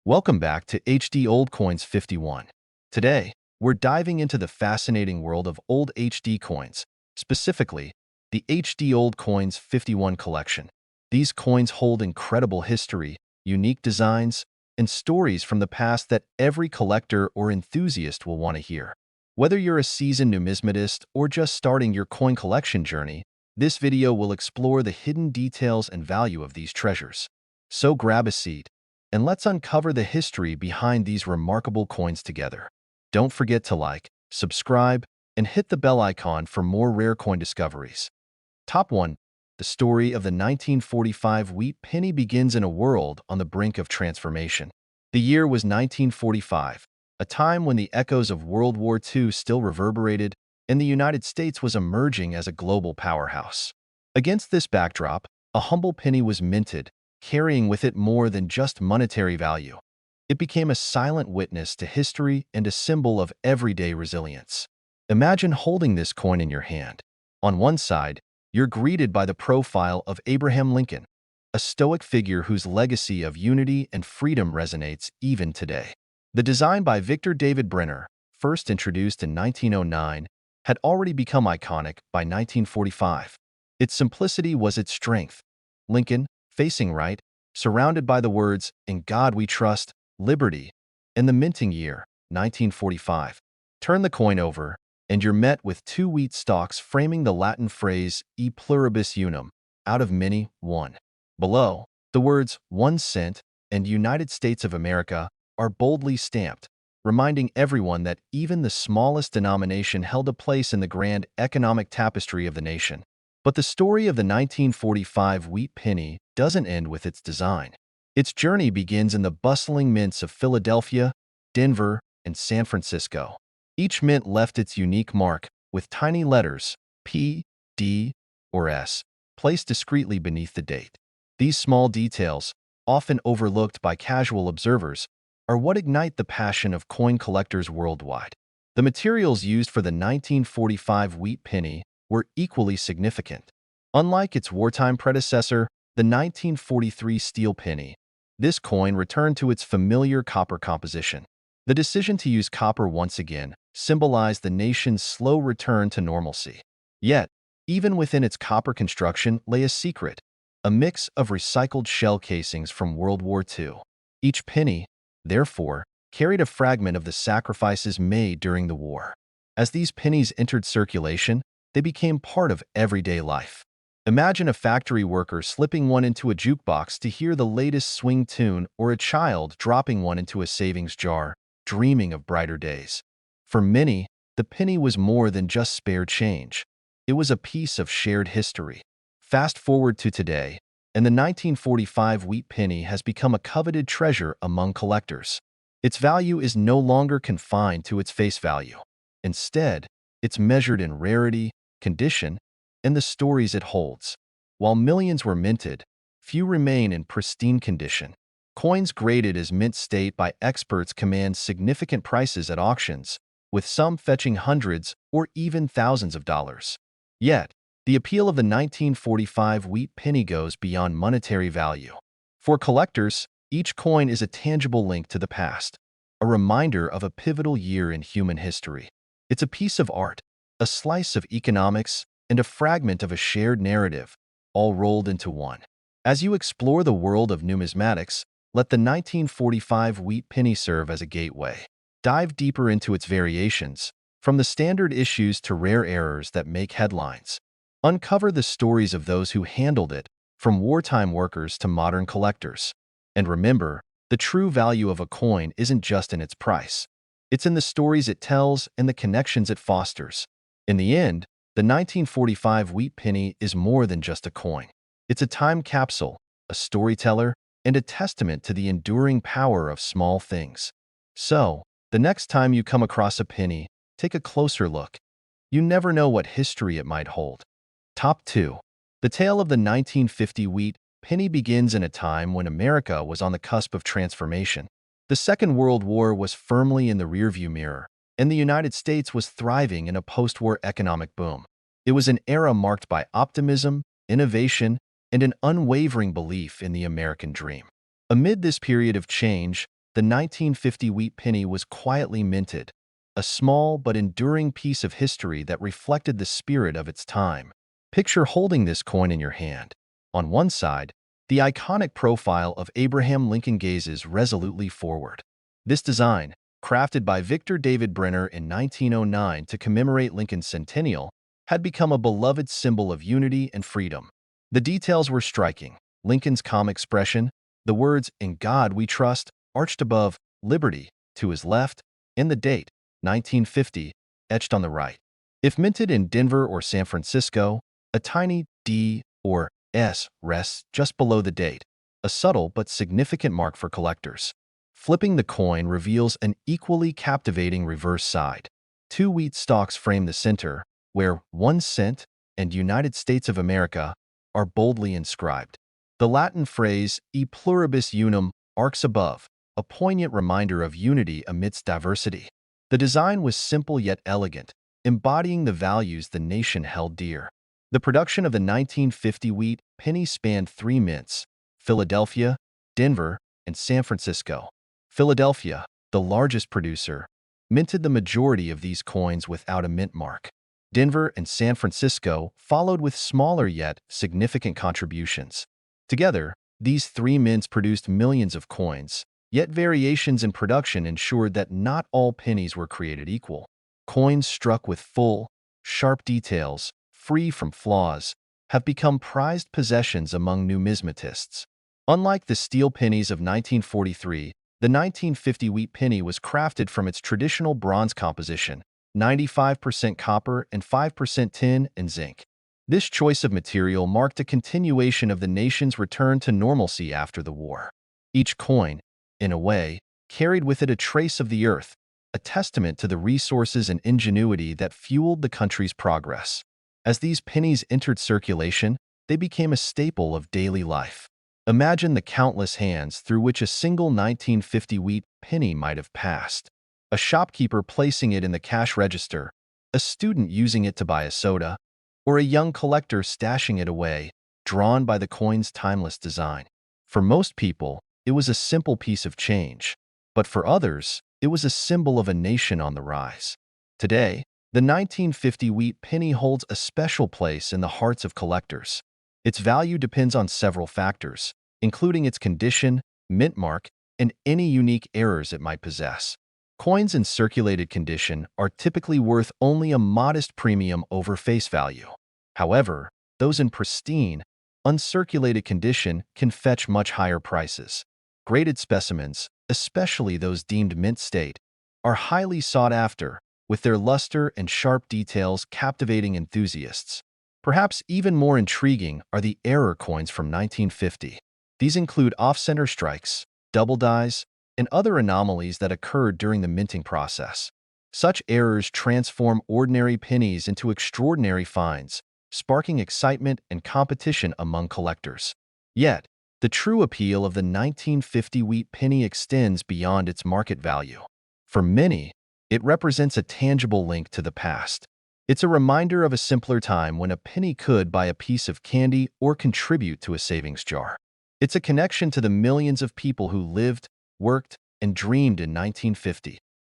Welcome back to HD Old Coins 51. Today, we're diving into the fascinating world of old HD coins, specifically the HD Old Coins 51 collection. These coins hold incredible history, unique designs, and stories from the past that every collector or enthusiast will want to hear. Whether you're a seasoned numismatist or just starting your coin collection journey, this video will explore the hidden details and value of these treasures. So grab a seat and let's uncover the history behind these remarkable coins together. Don't forget to like, subscribe, and hit the bell icon for more rare coin discoveries. Top 1. The story of the 1945 wheat penny begins in a world on the brink of transformation. The year was 1945, a time when the echoes of World War II still reverberated and the United States was emerging as a global powerhouse. Against this backdrop, a humble penny was minted, carrying with it more than just monetary value. It became a silent witness to history and a symbol of everyday resilience. Imagine holding this coin in your hand. On one side, you're greeted by the profile of Abraham Lincoln, a stoic figure whose legacy of unity and freedom resonates even today. The design by Victor David Brenner, first introduced in 1909, had already become iconic by 1945. Its simplicity was its strength. Lincoln, facing right, surrounded by the words, "In God we trust, liberty," and the minting year, 1945. Turn the coin over, and you're met with two wheat stalks framing the Latin phrase e pluribus unum, out of many, one. Below, the words 1 cent and United States of America are boldly stamped, reminding everyone that even the smallest denomination held a place in the grand economic tapestry of the nation. But the story of the 1945 wheat penny doesn't end with its design. Its journey begins in the bustling mints of Philadelphia, Denver, and San Francisco. Each mint left its unique mark, with tiny letters P, D, or S placed discreetly beneath the date. These small details, often overlooked by casual observers, are what ignite the passion of coin collectors worldwide. The materials used for the 1945 wheat penny were equally significant. Unlike its wartime predecessor, the 1943 steel penny, this coin returned to its familiar copper composition. The decision to use copper once again symbolized the nation's slow return to normalcy. Yet, even within its copper construction lay a secret, a mix of recycled shell casings from World War II. Each penny, therefore, carried a fragment of the sacrifices made during the war. As these pennies entered circulation, they became part of everyday life. Imagine a factory worker slipping one into a jukebox to hear the latest swing tune, or a child dropping one into a savings jar, dreaming of brighter days. For many, the penny was more than just spare change. It was a piece of shared history. Fast forward to today, and the 1945 wheat penny has become a coveted treasure among collectors. Its value is no longer confined to its face value. Instead, it's measured in rarity, condition, and the stories it holds. While millions were minted, few remain in pristine condition. Coins graded as mint state by experts command significant prices at auctions, with some fetching hundreds or even thousands of dollars. Yet, the appeal of the 1945 wheat penny goes beyond monetary value. For collectors, each coin is a tangible link to the past, a reminder of a pivotal year in human history. It's a piece of art, a slice of economics, and a fragment of a shared narrative, all rolled into one. As you explore the world of numismatics, let the 1945 wheat penny serve as a gateway. Dive deeper into its variations, from the standard issues to rare errors that make headlines. Uncover the stories of those who handled it, from wartime workers to modern collectors. And remember, the true value of a coin isn't just in its price. It's in the stories it tells and the connections it fosters. In the end, the 1945 wheat penny is more than just a coin. It's a time capsule, a storyteller, and a testament to the enduring power of small things. So, the next time you come across a penny, take a closer look. You never know what history it might hold. Top 2. The tale of the 1950 wheat penny begins in a time when America was on the cusp of transformation. The Second World War was firmly in the rearview mirror, and the United States was thriving in a post-war economic boom. It was an era marked by optimism, innovation, and an unwavering belief in the American dream. Amid this period of change, the 1950 wheat penny was quietly minted, a small but enduring piece of history that reflected the spirit of its time. Picture holding this coin in your hand. On one side, the iconic profile of Abraham Lincoln gazes resolutely forward. This design, crafted by Victor David Brenner in 1909 to commemorate Lincoln's centennial, had become a beloved symbol of unity and freedom. The details were striking. Lincoln's calm expression, the words, "In God we trust," arched above, "Liberty," to his left, and the date, 1950, etched on the right. If minted in Denver or San Francisco, a tiny D or S rests just below the date, a subtle but significant mark for collectors. Flipping the coin reveals an equally captivating reverse side. Two wheat stalks frame the center, where 1 cent and United States of America are boldly inscribed. The Latin phrase e pluribus unum arcs above, a poignant reminder of unity amidst diversity. The design was simple yet elegant, embodying the values the nation held dear. The production of the 1950 wheat penny spanned 3 mints: Philadelphia, Denver, and San Francisco. Philadelphia, the largest producer, minted the majority of these coins without a mint mark. Denver and San Francisco followed with smaller yet significant contributions. Together, these 3 mints produced millions of coins, yet variations in production ensured that not all pennies were created equal. Coins struck with full, sharp details, free from flaws, have become prized possessions among numismatists. Unlike the steel pennies of 1943, the 1950 wheat penny was crafted from its traditional bronze composition, 95% copper and 5% tin and zinc. This choice of material marked a continuation of the nation's return to normalcy after the war. Each coin, in a way, carried with it a trace of the earth, a testament to the resources and ingenuity that fueled the country's progress. As these pennies entered circulation, they became a staple of daily life. Imagine the countless hands through which a single 1950 wheat penny might have passed. A shopkeeper placing it in the cash register, a student using it to buy a soda, or a young collector stashing it away, drawn by the coin's timeless design. For most people, it was a simple piece of change, but for others, it was a symbol of a nation on the rise. Today, the 1950 wheat penny holds a special place in the hearts of collectors. Its value depends on several factors, including its condition, mint mark, and any unique errors it might possess. Coins in circulated condition are typically worth only a modest premium over face value. However, those in pristine, uncirculated condition can fetch much higher prices. Graded specimens, especially those deemed mint state, are highly sought after, with their luster and sharp details captivating enthusiasts. Perhaps even more intriguing are the error coins from 1950. These include off-center strikes, double dies, and other anomalies that occurred during the minting process. Such errors transform ordinary pennies into extraordinary finds, sparking excitement and competition among collectors. Yet, the true appeal of the 1950 wheat penny extends beyond its market value. For many, it represents a tangible link to the past. It's a reminder of a simpler time when a penny could buy a piece of candy or contribute to a savings jar. It's a connection to the millions of people who lived, worked, and dreamed in 1950,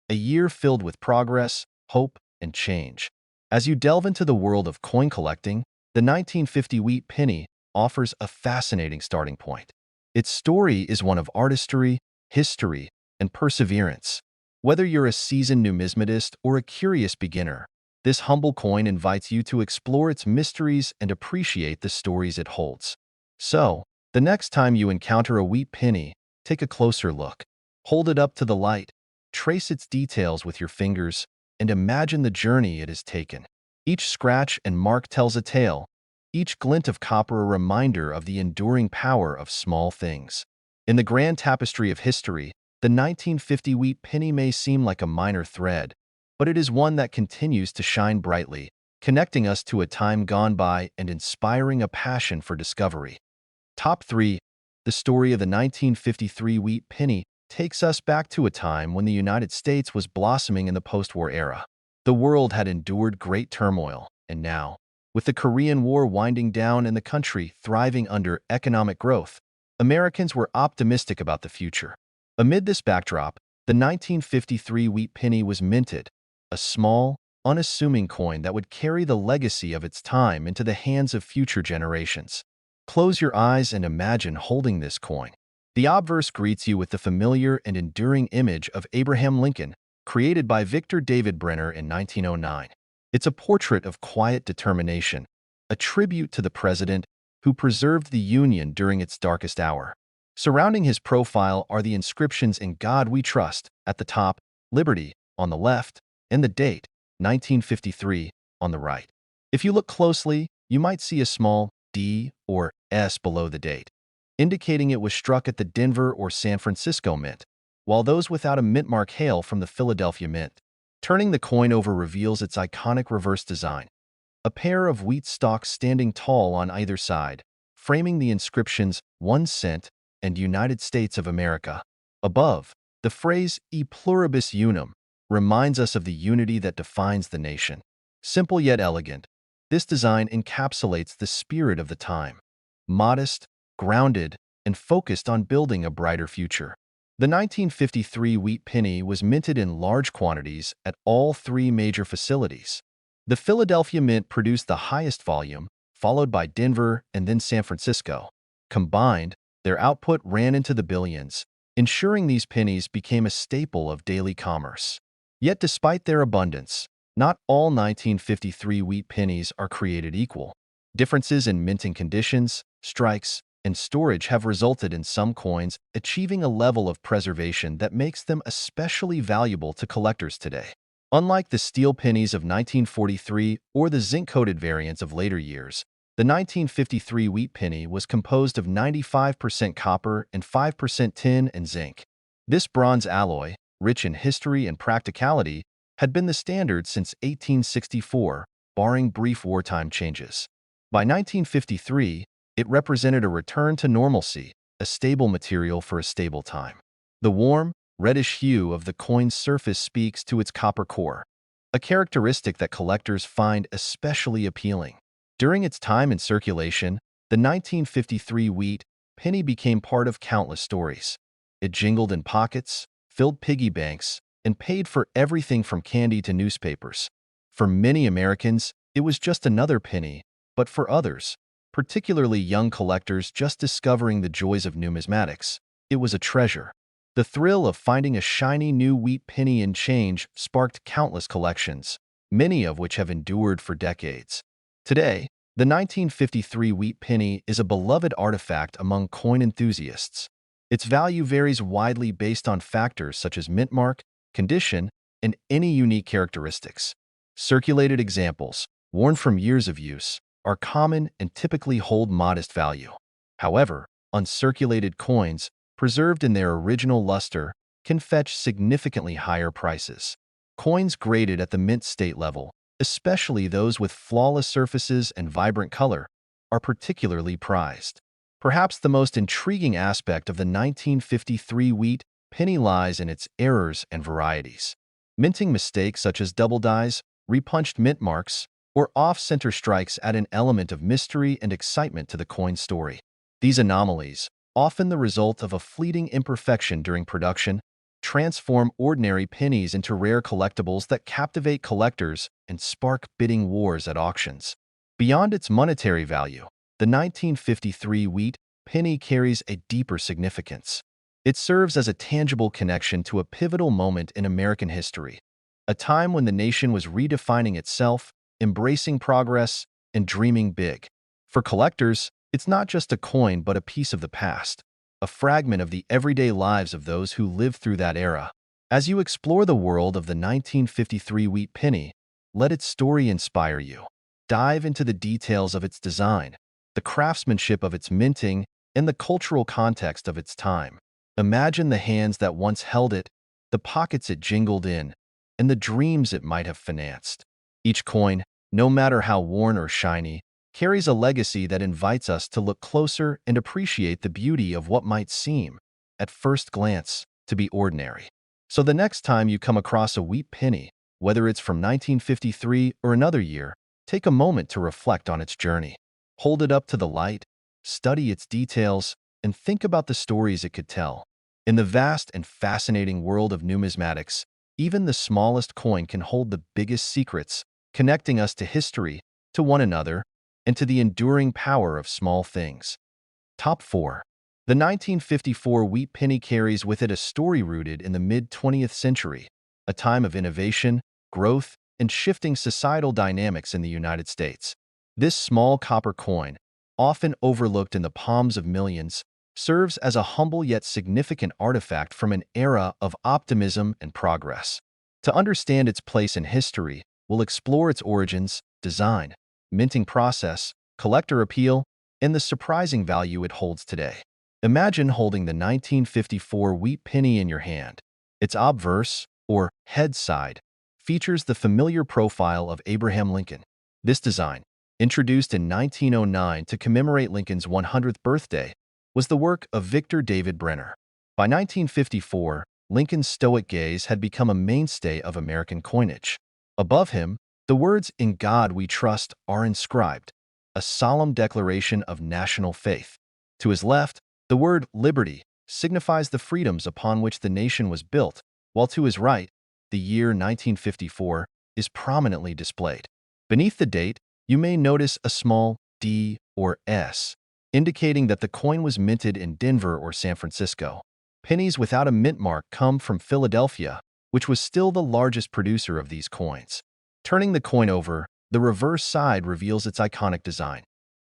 a year filled with progress, hope, and change. As you delve into the world of coin collecting, the 1950 wheat penny offers a fascinating starting point. Its story is one of artistry, history, and perseverance. Whether you're a seasoned numismatist or a curious beginner, this humble coin invites you to explore its mysteries and appreciate the stories it holds. So, the next time you encounter a wheat penny, take a closer look. Hold it up to the light, trace its details with your fingers, and imagine the journey it has taken. Each scratch and mark tells a tale, each glint of copper a reminder of the enduring power of small things. In the grand tapestry of history, the 1950 wheat penny may seem like a minor thread, but it is one that continues to shine brightly, connecting us to a time gone by and inspiring a passion for discovery. Top 3. The story of the 1953 wheat penny takes us back to a time when the United States was blossoming in the post-war era. The world had endured great turmoil, and now, with the Korean War winding down and the country thriving under economic growth, Americans were optimistic about the future. Amid this backdrop, the 1953 Wheat Penny was minted, a small, unassuming coin that would carry the legacy of its time into the hands of future generations. Close your eyes and imagine holding this coin. The obverse greets you with the familiar and enduring image of Abraham Lincoln, created by Victor David Brenner in 1909. It's a portrait of quiet determination, a tribute to the president who preserved the Union during its darkest hour. Surrounding his profile are the inscriptions "In God We Trust" at the top, "Liberty" on the left, and the date, 1953, on the right. If you look closely, you might see a small D or S below the date, indicating it was struck at the Denver or San Francisco Mint, while those without a mint mark hail from the Philadelphia Mint. Turning the coin over reveals its iconic reverse design, a pair of wheat stalks standing tall on either side, framing the inscriptions "1 cent" and "United States of America." Above, the phrase "E pluribus unum" reminds us of the unity that defines the nation. Simple yet elegant, this design encapsulates the spirit of the time, modest, grounded, and focused on building a brighter future. The 1953 Wheat Penny was minted in large quantities at all three major facilities. The Philadelphia Mint produced the highest volume, followed by Denver and then San Francisco. Combined, their output ran into the billions, ensuring these pennies became a staple of daily commerce. Yet despite their abundance, not all 1953 Wheat Pennies are created equal. Differences in minting conditions, strikes, and storage have resulted in some coins achieving a level of preservation that makes them especially valuable to collectors today. Unlike the steel pennies of 1943 or the zinc-coated variants of later years, the 1953 Wheat Penny was composed of 95% copper and 5% tin and zinc. This bronze alloy, rich in history and practicality, had been the standard since 1864, barring brief wartime changes. By 1953, it represented a return to normalcy, a stable material for a stable time. The warm, reddish hue of the coin's surface speaks to its copper core, a characteristic that collectors find especially appealing. During its time in circulation, the 1953 Wheat Penny became part of countless stories. It jingled in pockets, filled piggy banks, and paid for everything from candy to newspapers. For many Americans, it was just another penny, but for others, particularly young collectors just discovering the joys of numismatics, it was a treasure. The thrill of finding a shiny new wheat penny in change sparked countless collections, many of which have endured for decades. Today, the 1953 Wheat Penny is a beloved artifact among coin enthusiasts. Its value varies widely based on factors such as mint mark, condition, and any unique characteristics. Circulated examples, worn from years of use, are common and typically hold modest value. However, uncirculated coins, preserved in their original luster, can fetch significantly higher prices. Coins graded at the mint state level, especially those with flawless surfaces and vibrant color, are particularly prized. Perhaps the most intriguing aspect of the 1953 Wheat Penny lies in its errors and varieties. Minting mistakes such as double dies, repunched mint marks, or off-center strikes add an element of mystery and excitement to the coin story. These anomalies, often the result of a fleeting imperfection during production, transform ordinary pennies into rare collectibles that captivate collectors and spark bidding wars at auctions. Beyond its monetary value, the 1953 Wheat Penny carries a deeper significance. It serves as a tangible connection to a pivotal moment in American history, a time when the nation was redefining itself, embracing progress, and dreaming big. For collectors, it's not just a coin but a piece of the past, a fragment of the everyday lives of those who lived through that era. As you explore the world of the 1953 Wheat Penny, let its story inspire you. Dive into the details of its design, the craftsmanship of its minting, and the cultural context of its time. Imagine the hands that once held it, the pockets it jingled in, and the dreams it might have financed. Each coin, no matter how worn or shiny, carries a legacy that invites us to look closer and appreciate the beauty of what might seem, at first glance, to be ordinary. So the next time you come across a wheat penny, whether it's from 1953 or another year, take a moment to reflect on its journey. Hold it up to the light, study its details, and think about the stories it could tell. In the vast and fascinating world of numismatics, even the smallest coin can hold the biggest secrets, connecting us to history, to one another, and to the enduring power of small things. Top 4. The 1954 wheat penny carries with it a story rooted in the mid-20th century, a time of innovation, growth, and shifting societal dynamics in the United States. This small copper coin, often overlooked in the palms of millions, serves as a humble yet significant artifact from an era of optimism and progress. To understand its place in history, we'll explore its origins, design, minting process, collector appeal, and the surprising value it holds today. Imagine holding the 1954 wheat penny in your hand. Its obverse, or head side, features the familiar profile of Abraham Lincoln. This design, introduced in 1909 to commemorate Lincoln's 100th birthday, was the work of Victor David Brenner. By 1954, Lincoln's stoic gaze had become a mainstay of American coinage. Above him, the words "In God We Trust" are inscribed, a solemn declaration of national faith. To his left, the word "liberty" signifies the freedoms upon which the nation was built, while to his right, the year 1954 is prominently displayed. Beneath the date, you may notice a small D or S, indicating that the coin was minted in Denver or San Francisco. Pennies without a mint mark come from Philadelphia, which was still the largest producer of these coins. Turning the coin over, the reverse side reveals its iconic design.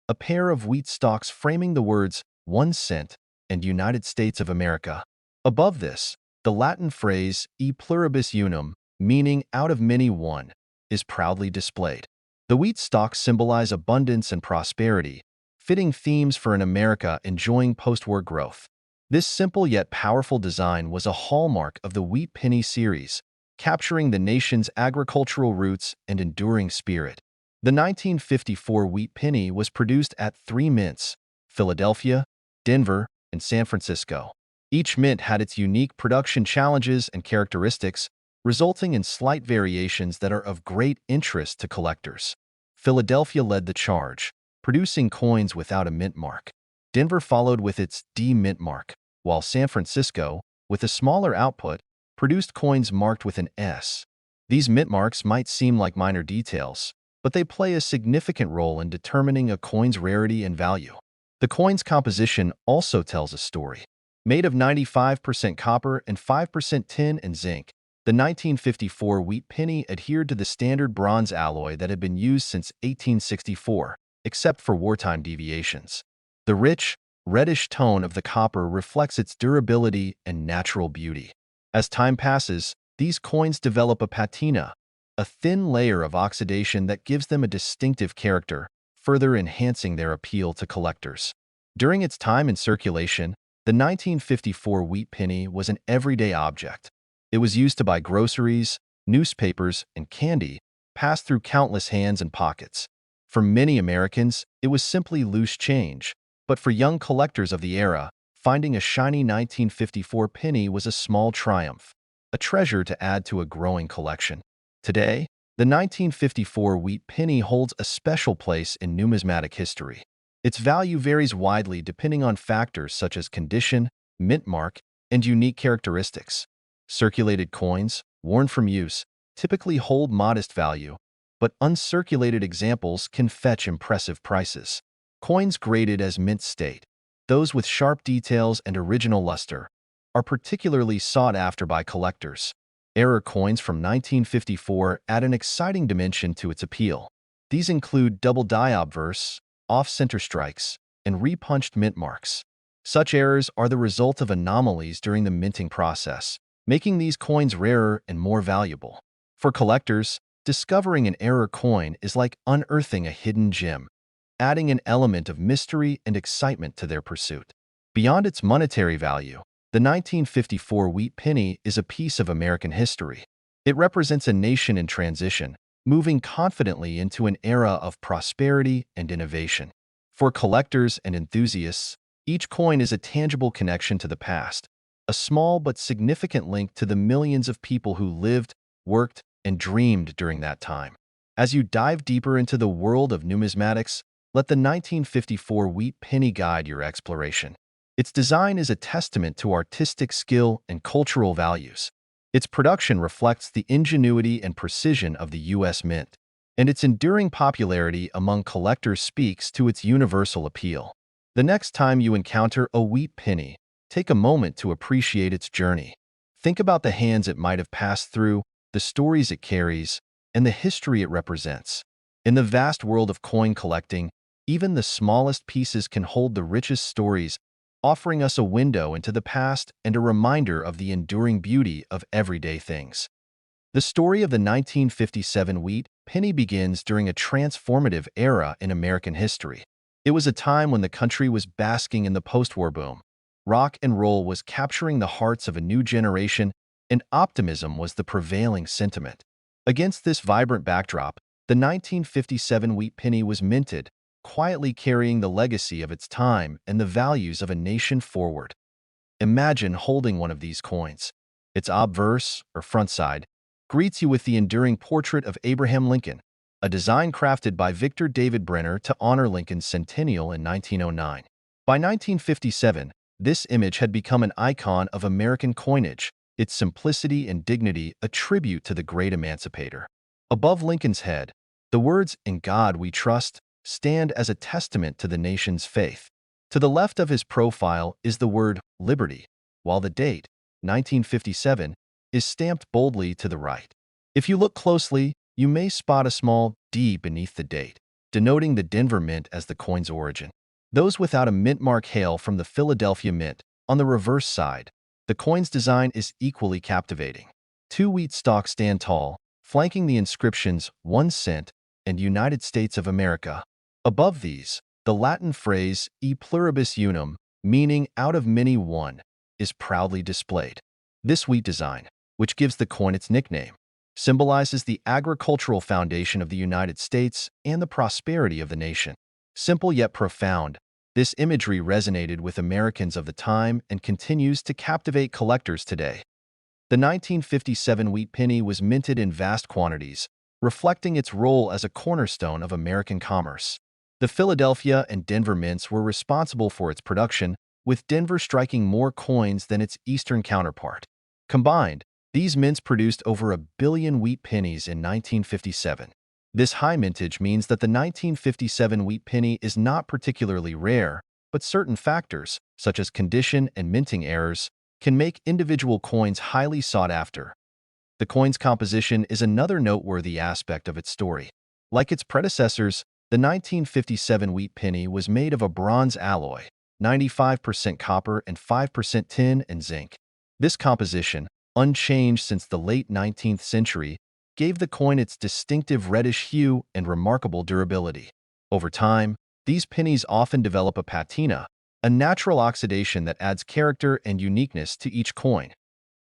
A pair of wheat stalks framing the words 1 cent and United States of America. Above this, the Latin phrase e pluribus unum, meaning out of many one, is proudly displayed. The wheat stalks symbolize abundance and prosperity, fitting themes for an America enjoying post-war growth. This simple yet powerful design was a hallmark of the Wheat Penny series, capturing the nation's agricultural roots and enduring spirit. The 1954 Wheat Penny was produced at 3 mints: Philadelphia, Denver, and San Francisco. Each mint had its unique production challenges and characteristics, resulting in slight variations that are of great interest to collectors. Philadelphia led the charge, producing coins without a mint mark. Denver followed with its D mint mark, while San Francisco, with a smaller output, produced coins marked with an S. These mint marks might seem like minor details, but they play a significant role in determining a coin's rarity and value. The coin's composition also tells a story. Made of 95% copper and 5% tin and zinc, the 1954 wheat penny adhered to the standard bronze alloy that had been used since 1864, except for wartime deviations. The rich, reddish tone of the copper reflects its durability and natural beauty. As time passes, these coins develop a patina, a thin layer of oxidation that gives them a distinctive character, further enhancing their appeal to collectors. During its time in circulation, the 1954 wheat penny was an everyday object. It was used to buy groceries, newspapers, and candy, passed through countless hands and pockets. For many Americans, it was simply loose change, but for young collectors of the era, finding a shiny 1954 penny was a small triumph, a treasure to add to a growing collection. Today, the 1954 wheat penny holds a special place in numismatic history. Its value varies widely depending on factors such as condition, mint mark, and unique characteristics. Circulated coins, worn from use, typically hold modest value, but uncirculated examples can fetch impressive prices. Coins graded as mint state, those with sharp details and original luster, are particularly sought after by collectors. Error coins from 1954 add an exciting dimension to its appeal. These include double die obverse, off-center strikes, and repunched mint marks. Such errors are the result of anomalies during the minting process, making these coins rarer and more valuable. For collectors, discovering an error coin is like unearthing a hidden gem, adding an element of mystery and excitement to their pursuit. Beyond its monetary value, the 1954 wheat penny is a piece of American history. It represents a nation in transition, moving confidently into an era of prosperity and innovation. For collectors and enthusiasts, each coin is a tangible connection to the past, a small but significant link to the millions of people who lived, worked, and dreamed during that time. As you dive deeper into the world of numismatics, let the 1954 wheat penny guide your exploration. Its design is a testament to artistic skill and cultural values. Its production reflects the ingenuity and precision of the U.S. Mint, and its enduring popularity among collectors speaks to its universal appeal. The next time you encounter a wheat penny, take a moment to appreciate its journey. Think about the hands it might have passed through, the stories it carries, and the history it represents. In the vast world of coin collecting, even the smallest pieces can hold the richest stories, offering us a window into the past and a reminder of the enduring beauty of everyday things. The story of the 1957 wheat penny begins during a transformative era in American history. It was a time when the country was basking in the post-war boom. Rock and roll was capturing the hearts of a new generation, and optimism was the prevailing sentiment. Against this vibrant backdrop, the 1957 wheat penny was minted, quietly carrying the legacy of its time and the values of a nation forward. Imagine holding one of these coins. Its obverse, or front side, greets you with the enduring portrait of Abraham Lincoln, a design crafted by Victor David Brenner to honor Lincoln's centennial in 1909. By 1957, this image had become an icon of American coinage, its simplicity and dignity a tribute to the great emancipator. Above Lincoln's head, the words, "In God We Trust," stand as a testament to the nation's faith. To the left of his profile is the word liberty, while the date, 1957, is stamped boldly to the right. If you look closely, you may spot a small D beneath the date, denoting the Denver Mint as the coin's origin. Those without a mint mark hail from the Philadelphia Mint. On the reverse side, the coin's design is equally captivating. Two wheat stalks stand tall, flanking the inscriptions 1 cent and United States of America. Above these, the Latin phrase e pluribus unum, meaning out of many one, is proudly displayed. This wheat design, which gives the coin its nickname, symbolizes the agricultural foundation of the United States and the prosperity of the nation. Simple yet profound, this imagery resonated with Americans of the time and continues to captivate collectors today. The 1957 wheat penny was minted in vast quantities, reflecting its role as a cornerstone of American commerce. The Philadelphia and Denver mints were responsible for its production, with Denver striking more coins than its eastern counterpart. Combined, these mints produced over 1 billion wheat pennies in 1957. This high mintage means that the 1957 wheat penny is not particularly rare, but certain factors, such as condition and minting errors, can make individual coins highly sought after. The coin's composition is another noteworthy aspect of its story. Like its predecessors, the 1957 wheat penny was made of a bronze alloy, 95% copper and 5% tin and zinc. This composition, unchanged since the late 19th century, gave the coin its distinctive reddish hue and remarkable durability. Over time, these pennies often develop a patina, a natural oxidation that adds character and uniqueness to each coin.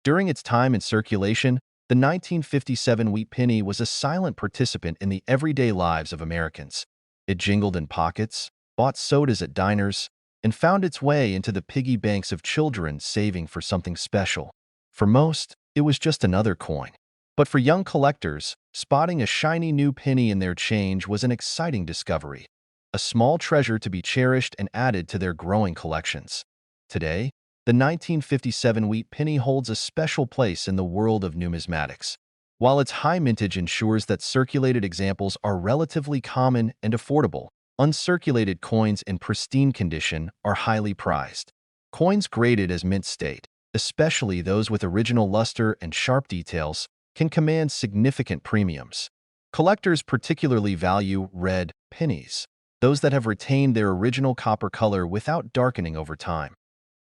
During its time in circulation, the 1957 wheat penny was a silent participant in the everyday lives of Americans. It jingled in pockets, bought sodas at diners, and found its way into the piggy banks of children saving for something special. For most, it was just another coin. But for young collectors, spotting a shiny new penny in their change was an exciting discovery, a small treasure to be cherished and added to their growing collections. Today, the 1957 wheat penny holds a special place in the world of numismatics. While its high mintage ensures that circulated examples are relatively common and affordable, uncirculated coins in pristine condition are highly prized. Coins graded as mint state, especially those with original luster and sharp details, can command significant premiums. Collectors particularly value red pennies, those that have retained their original copper color without darkening over time.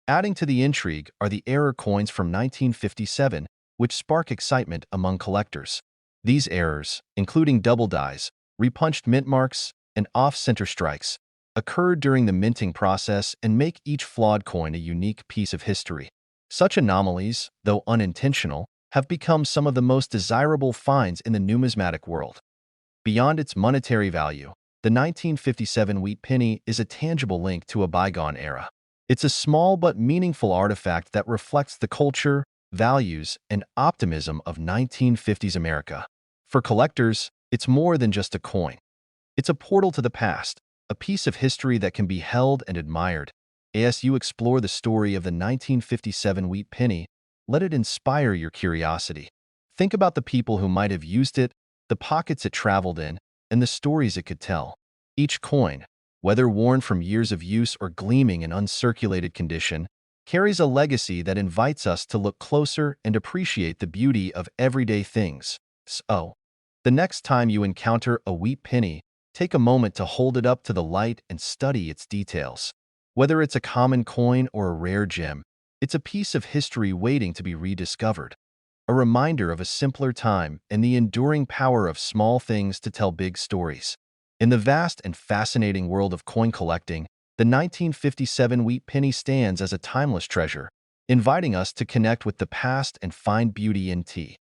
Adding to the intrigue are the error coins from 1957, which spark excitement among collectors. These errors, including double dies, repunched mint marks, and off-center strikes, occurred during the minting process and make each flawed coin a unique piece of history. Such anomalies, though unintentional, have become some of the most desirable finds in the numismatic world. Beyond its monetary value, the 1957 wheat penny is a tangible link to a bygone era. It's a small but meaningful artifact that reflects the culture, values, and optimism of 1950s America. For collectors, it's more than just a coin. It's a portal to the past, a piece of history that can be held and admired, As you explore the story of the 1957 wheat penny, let it inspire your curiosity. Think about the people who might have used it, the pockets it traveled in, and the stories it could tell. Each coin, whether worn from years of use or gleaming in uncirculated condition, carries a legacy that invites us to look closer and appreciate the beauty of everyday things. So, the next time you encounter a wheat penny, take a moment to hold it up to the light and study its details. Whether it's a common coin or a rare gem, it's a piece of history waiting to be rediscovered. A reminder of a simpler time and the enduring power of small things to tell big stories. In the vast and fascinating world of coin collecting, the 1957 wheat penny stands as a timeless treasure, inviting us to connect with the past and find beauty in tea.